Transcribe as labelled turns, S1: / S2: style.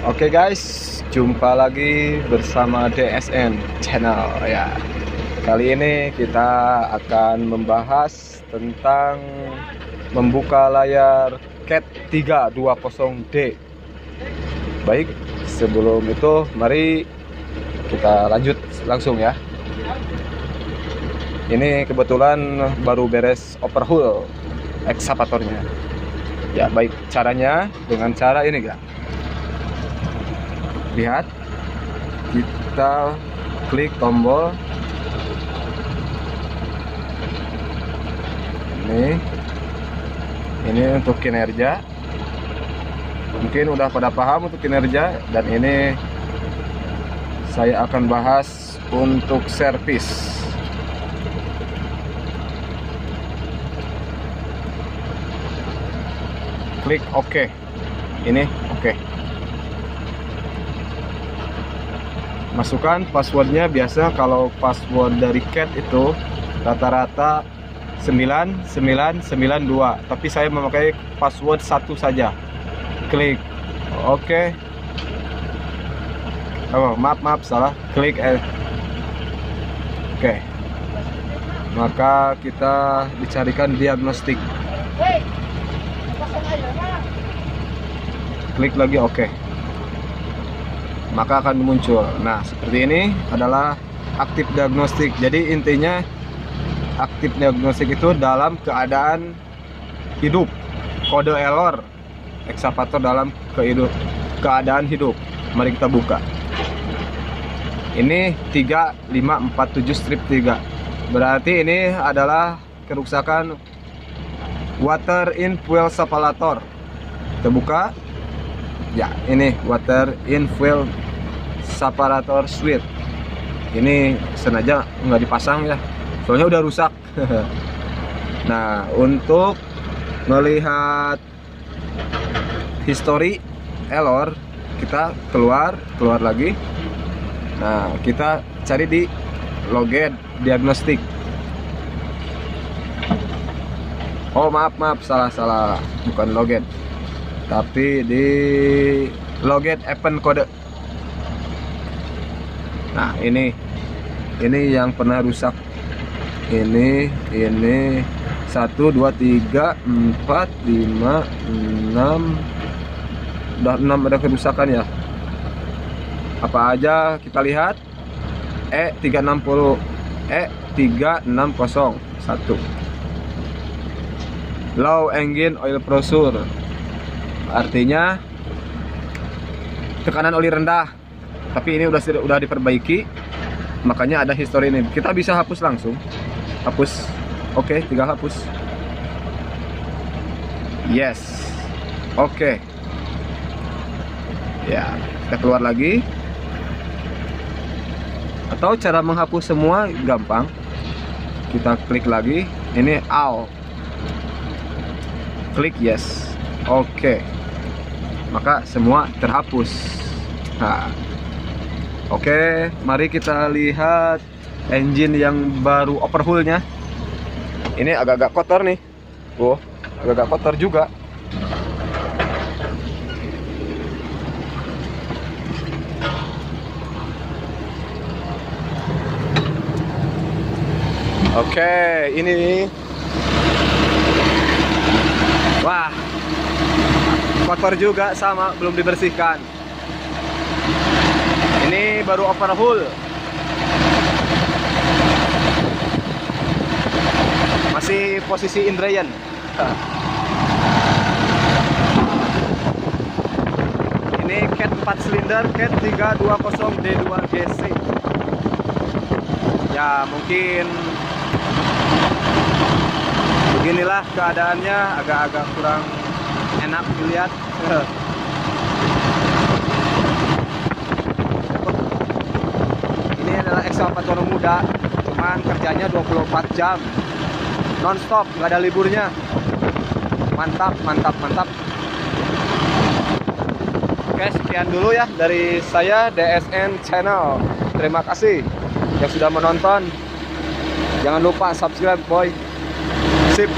S1: Oke guys, jumpa lagi bersama DSN Channel ya. Kali ini kita akan membahas tentang membuka layar CAT 320D. Baik, sebelum itu mari kita lanjut langsung ya. Ini kebetulan baru beres overhaul ekskavatornya. Ya baik, caranya dengan cara ini ya. Lihat, kita klik tombol ini untuk kinerja. Mungkin udah pada paham untuk kinerja, dan ini saya akan bahas untuk servis. Klik OK. Ini OK. Masukkan passwordnya. Biasa kalau password dari CAT itu rata-rata 9992, tapi saya memakai password 1 saja. Klik OK. Oh, maaf salah. Klik OK. Maka kita dicarikan diagnostik. Klik lagi OK. Maka akan muncul. Nah, seperti ini adalah aktif diagnostik. Jadi intinya aktif diagnostik itu dalam keadaan hidup. Kode error ekskavator dalam keadaan hidup. Mari kita buka. Ini 3547-3. Berarti ini adalah kerusakan water in fuel separator. Kita buka. Ya, ini water in fuel separator switch. Ini sengaja nggak dipasang ya, soalnya udah rusak. Nah, untuk melihat history error, kita keluar lagi. Nah, kita cari di login diagnostik. Oh, maaf, salah, bukan login, tapi di login event kode. Nah, ini yang pernah rusak. Ini 1 2 3 4 5 6. Udah 6 ada kerusakan ya. Apa aja kita lihat. E360 E3601. Low engine oil pressure. Artinya tekanan oli rendah. Tapi ini udah diperbaiki, makanya ada history ini. Kita bisa hapus langsung. Hapus. Oke, tinggal hapus. Yes. Oke. Ya, kita keluar lagi. Atau cara menghapus semua gampang. Kita klik lagi. Ini all. Klik yes. Oke. Maka semua terhapus. Nah, oke, mari kita lihat engine yang baru overhaulnya. Ini agak-agak kotor nih. Oh, agak-agak kotor juga. Oke, ini. Wah, kotor juga, sama, belum dibersihkan. Ini baru overhaul. Masih posisi Indrayan. Ini CAT 4 silinder, CAT 320D2GC. Ya, mungkin beginilah keadaannya, agak-agak kurang enak dilihat. Ekskavator muda, cuman kerjanya 24 jam non-stop, nggak ada liburnya. Mantap. Oke, sekian dulu ya dari saya, DSN Channel. Terima kasih yang sudah menonton. Jangan lupa subscribe, boy. Sip.